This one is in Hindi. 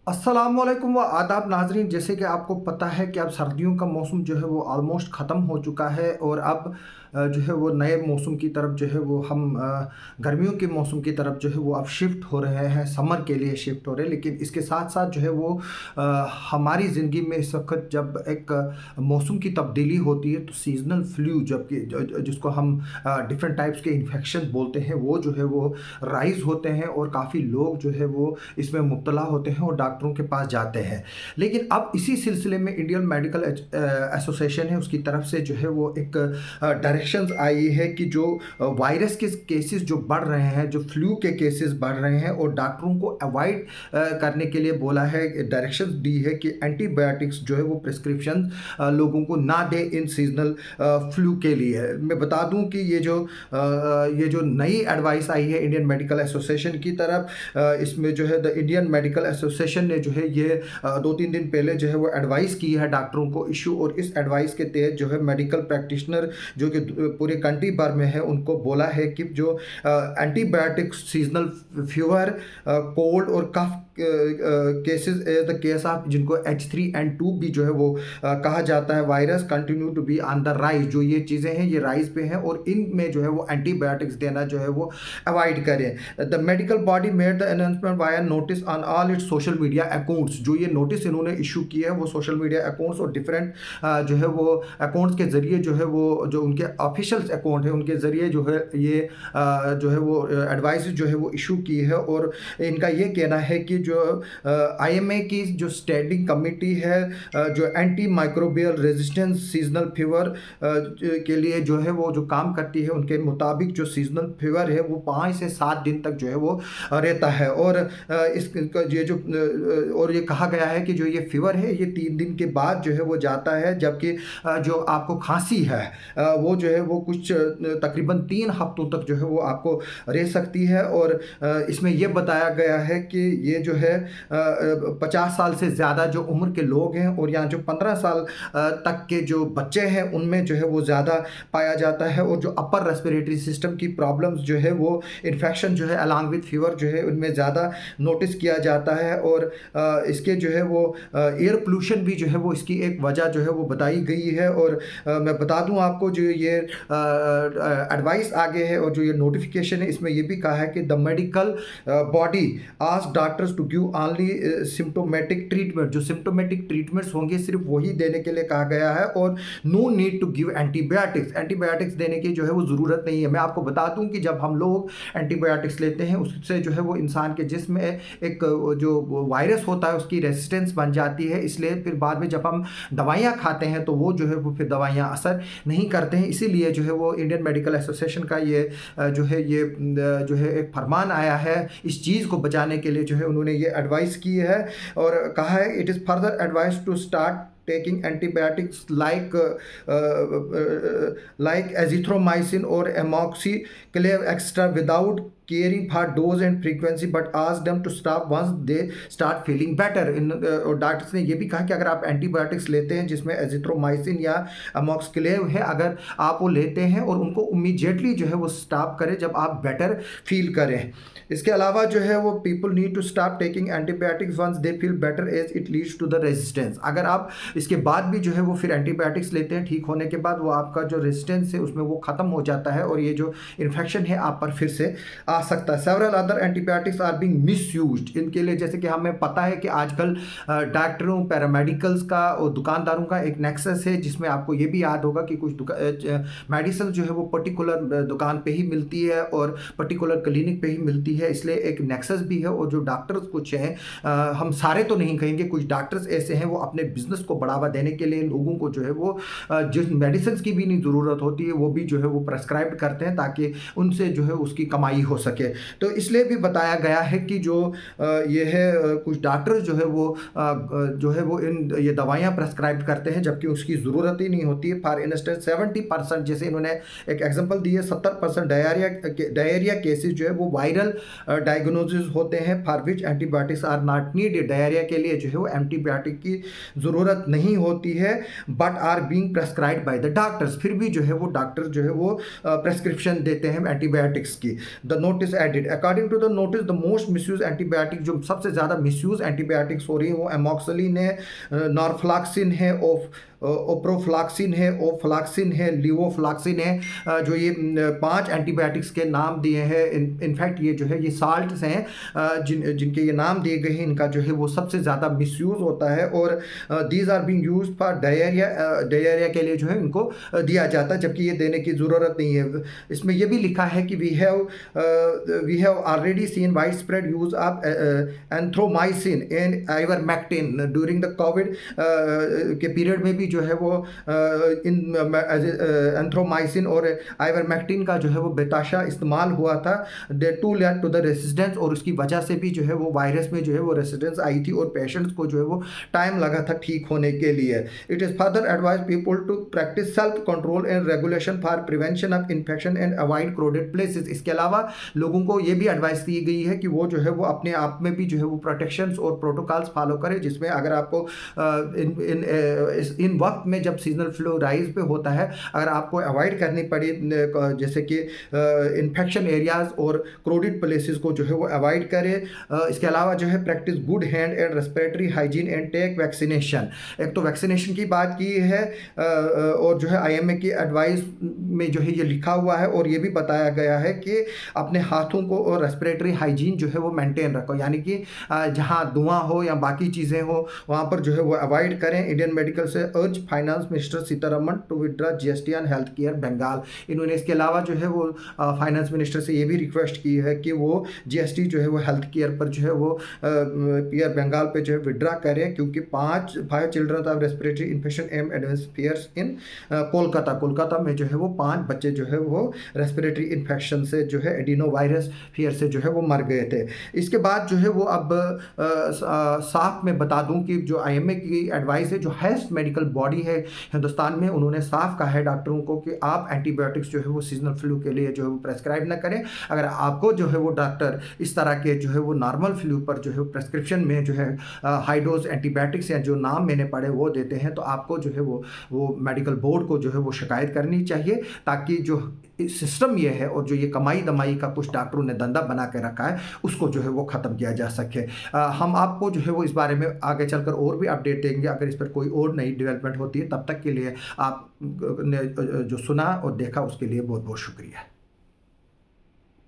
अस्सलामुअलैकुम व आदाब नाज़रीन। जैसे कि आपको पता है कि अब सर्दियों का मौसम जो है वो ऑलमोस्ट ख़त्म हो चुका है और अब जो है वो नए मौसम की तरफ जो है वो हम गर्मियों के मौसम की तरफ जो है वो अब शिफ्ट हो रहे हैं, समर के लिए शिफ्ट हो रहे हैं। लेकिन इसके साथ साथ जो है वो हमारी ज़िंदगी में इस वक्त जब एक मौसम की तब्दीली होती है तो सीजनल फ्लू जबकि जिसको हम डिफरेंट टाइप्स के इन्फेक्शन बोलते हैं वो जो है वो राइज़ होते हैं और काफ़ी लोग जो है वो इसमें मुब्तला होते हैं और डॉक्टरों के पास जाते हैं। लेकिन अब इसी सिलसिले में इंडियन मेडिकल एसोसिएशन है, उसकी तरफ से जो है वो एक डायरेक्शंस आई है कि जो वायरस के केसेस जो बढ़ रहे हैं, जो फ्लू के केसेस बढ़ रहे हैं और डॉक्टरों को अवॉइड करने के लिए बोला है, डायरेक्शंस दी है कि एंटीबायोटिक्स जो है वो प्रिस्क्रिप्शन लोगों को ना दे इन सीजनल फ्लू के लिए। मैं बता दूं कि ये जो नई एडवाइस आई है इंडियन मेडिकल एसोसिएशन की तरफ, इसमें जो है द इंडियन मेडिकल एसोसिएशन ने जो है ये 2-3 दिन पहले जो है वो एडवाइस की है डॉक्टरों को इशू, और इस एडवाइस के तहत जो है मेडिकल प्रैक्टिशनर जो कि पूरे कंट्री भर में है उनको बोला है कि जो एंटीबायोटिक सीजनल फीवर, कोल्ड और cough cases the case of जिनको H3N2 भी जो है वो कहा जाता है virus continue to be on the rise. जो ये चीज़ें हैं ये राइज पे हैं और इनमें जो है वो एंटीबायोटिक्स देना जो है वो अवॉइड करें। The medical body made the announcement via notice on all it's social media accounts. जो ये नोटिस इन्होंने इशू किया है वो सोशल मीडिया अकाउंट्स और डिफरेंट जो है वो अकाउंट्स के ज़रिए जो है वो जो उनके ऑफिशियल्स अकाउंट है उनके ज़रिए जो है ये जो है वो एडवाइस जो है वो इशू की है। और इनका ये कहना है कि जो IMA की जो स्टैंडिंग कमेटी है जो anti microbial resistance seasonal fever के लिए जो है वो जो काम करती है, उनके मुताबिक जो सीजनल फीवर है वो 5 से 7 दिन तक जो है वो रहता है। और इसका ये जो और ये कहा गया है कि जो ये फीवर है ये 3 दिन के बाद जो है वो जाता है, जबकि जो आपको खांसी है वो जो है वो कुछ तकरीबन 3 हफ्तों तक जो है वो आपको रह सकती है। और इसमें यह बताया गया है कि ये जो है 50 साल से ज़्यादा जो उम्र के लोग हैं और यहाँ जो 15 साल तक के जो बच्चे हैं उनमें जो है वो ज़्यादा पाया जाता है। और जो अपर रेस्पिरेटरी सिस्टम की प्रॉब्लम्स जो है वो इन्फेक्शन जो है अलॉन्ग विद फीवर जो है उनमें ज़्यादा नोटिस किया जाता है। और इसके जो है वो एयर पोल्यूशन भी जो है वो इसकी एक वजह जो है वो बताई गई है। और मैं बता दूं आपको जो ये एडवाइस आगे है और जो ये नोटिफिकेशन है इसमें ये भी कहा है कि the medical body ask doctors to give only symptomatic treatment. जो सिम्टोमेटिक ट्रीटमेंट्स होंगे सिर्फ वही देने के लिए कहा गया है और no need to give antibiotics. Antibiotics देने की जो है वो ज़रूरत नहीं है। मैं आपको बता दूं कि जब हम लोग एंटीबायोटिक्स लेते हैं उससे जो है वो इंसान के जिस्म में एक जो वायरस होता है उसकी रेजिस्टेंस बन जाती है, इसलिए फिर बाद में जब हम दवाइयाँ खाते हैं तो वो जो है वो फिर दवाइयाँ असर नहीं करते हैं। इसीलिए जो है वो इंडियन मेडिकल एसोसिएशन का ये जो है एक फरमान आया है इस चीज़ को बचाने के लिए, जो है उन्होंने ये एडवाइस की है और कहा है it is further advice to start taking antibiotics like azithromycin or amoxicillin extra without caring for dose and frequency but ask them to stop once they start feeling better। In doctors ने ये भी कहा कि अगर आप एंटीबायोटिक्स लेते हैं जिसमें एजिथ्रोमाइसिन या अमोक्सिक्लिन है, अगर आप वो लेते हैं और उनको इमीडिएटली जो है वो स्टॉप करें जब आप बेटर फील करें। इसके अलावा जो है वो people need to stop taking antibiotics once they feel better as it leads to the resistance. अगर आप इसके बाद भी जो है वो फिर एंटीबायोटिक्स लेते हैं ठीक होने के बाद वो आपका जो रेजिस्टेंस है उसमें वो ख़त्म हो जाता है और ये जो इन्फेक्शन है आप पर फिर से आ सकता है। Several other antibiotics are being misused. इनके लिए जैसे कि हमें पता है कि आजकल डॉक्टरों, पैरामेडिकल्स का और दुकानदारों का एक नेक्सस है, जिसमें आपको ये भी याद होगा कि कुछ मेडिसिन जो है वो पर्टिकुलर दुकान पे ही मिलती है और पर्टिकुलर क्लिनिक पे ही मिलती है, इसलिए एक नेक्सस भी है। और जो डॉक्टर्स कुछ हैं, हम सारे तो नहीं कहेंगे, कुछ डॉक्टर्स ऐसे हैं वो अपने बिजनेस को बढ़ावा देने के लिए लोगों को जो है वो जिस मेडिसिन की भी नहीं ज़रूरत होती है वो भी जो है वो प्रेस्क्राइब करते हैं ताकि उनसे जो है उसकी कमाई हो सके। तो इसलिए भी बताया गया है कि जो ये है कुछ डॉक्टर जो है वो ये दवाइयाँ प्रेस्क्राइब करते हैं जबकि उसकी ज़रूरत ही नहीं होती है। फॉर इंस्टेंस 70%, जैसे इन्होंने एक एग्जांपल दी है, 70% डायरिया केसेस जो है वो वायरल डायग्नोसिस होते हैं for which antibiotics are not needed. Diarrhoea के लिए जो है वो एंटीबायोटिक की ज़रूरत नहीं होती है but are being prescribed by the doctors. फिर भी जो है वो डॉक्टर जो है वो प्रेस्क्रिप्शन देते हैं एंटीबायोटिक्स की। The notice added. According to the notice the most misuse antibiotic, जो सबसे ज़्यादा मिसयूज एंटीबायोटिक्स हो रही है वो एमॉक्सिलिन है, नॉरफ्लॉक्सिन है, ओप्रोफ्लॉक्सिन है, ओफ्लॉक्सिन है, लिवोफ्लॉक्सिन है। जो ये 5 एंटीबायोटिक्स के नाम दिए हैं। इनफैक्ट ये जो है ये साल्ट्स हैं जिनके ये नाम दिए गए हैं, इनका जो है वो सबसे ज़्यादा मिसयूज़ होता है और these are being used for diarrhoea के लिए जो है इनको दिया जाता है, जबकि ये देने की ज़रूरत नहीं है। इसमें ये भी लिखा है कि we have already seen wide spread use of azithromycin and ivermectin during the covid के पीरियड में भी जो है वो एंथ्रोमाइसिन और आइवरमेक्टिन का जो है वो बेताशा इस्तेमाल हुआ था। They too led to the resistance, और उसकी वजह से भी जो है वो वायरस में जो है वो रेसिस्टेंस आई थी और पेशेंट्स को जो है वो टाइम लगा था ठीक होने के लिए। It is further advise people to practise self control and regulation for prevention of infection and avoid crowded places. इसके अलावा लोगों को ये भी एडवाइस दी गई है कि वो जो है वो अपने आप में भी जो है वो प्रोटेक्शंस और प्रोटोकॉल्स फॉलो करें, जिसमें अगर आपको इन वक्त में जब सीजनल फ्लू राइज पे होता है, अगर आपको अवॉइड करनी पड़ी जैसे कि इन्फेक्शन एरियाज और क्राउडेड प्लेसेस को जो है वो अवॉइड करें। इसके अलावा जो है practise good hand and respiratory hygiene and take vaccination. एक तो वैक्सीनेशन की बात की है और जो है IMA की एडवाइस में जो है ये लिखा हुआ है और ये भी बताया गया है कि अपने हाथों को और रेस्पिरेटरी हाइजीन जो है वो मेंटेन रखो, यानी कि जहाँ धुआं हो या बाकी चीज़ें हो वहाँ पर जो है वो अवॉइड करें। इंडियन मेडिकल से urge finance minister Sitharaman to withdraw GST on health care Bengal. इन्होंने इसके अलावा जो है वो फाइनेंस मिनिस्टर से ये भी रिक्वेस्ट की है कि वो GST जो है वो हेल्थ केयर पर जो है वो पीयर बंगाल पे जो है विड्रॉ करें, क्योंकि 5 children of respiratory infection M advance fairs in Kolkata में जो है वो 5 बच्चे जो है वो रेस्पिरेटरी इन्फेक्शन से जो है एडिनो वायरस फेयर से जो है वो मर गए थे। इसके बाद जो है वो अब साफ में बता दूं कि जो IMA की एडवाइस है, जो हाईएस्ट मेडिकल बॉडी है हिंदुस्तान में, उन्होंने साफ कहा है डॉक्टरों को कि आप एंटीबायोटिक्स जो है वो सीजनल फ्लू के लिए जो है वो प्रेस्क्राइब ना करें। अगर आपको जो है वो डॉक्टर इस तरह के जो है वो नॉर्मल फ्लू पर जो है प्रेस्क्रिप्शन में जो है हाई डोज एंटीबायोटिक्स या जो नाम मैंने पढ़े वो देते हैं, तो आपको जो है वो मेडिकल बोर्ड को जो है वो शिकायत करनी चाहिए, ताकि जो सिस्टम ये है और जो ये कमाई दमाई का कुछ डॉक्टरों ने धंधा बना के रखा है उसको जो है वो ख़त्म किया जा सके। हम आपको जो है वो इस बारे में आगे चलकर और भी अपडेट देंगे अगर इस पर कोई और नई डेवलपमेंट होती है। तब तक के लिए आप ने जो सुना और देखा उसके लिए बहुत बहुत शुक्रिया।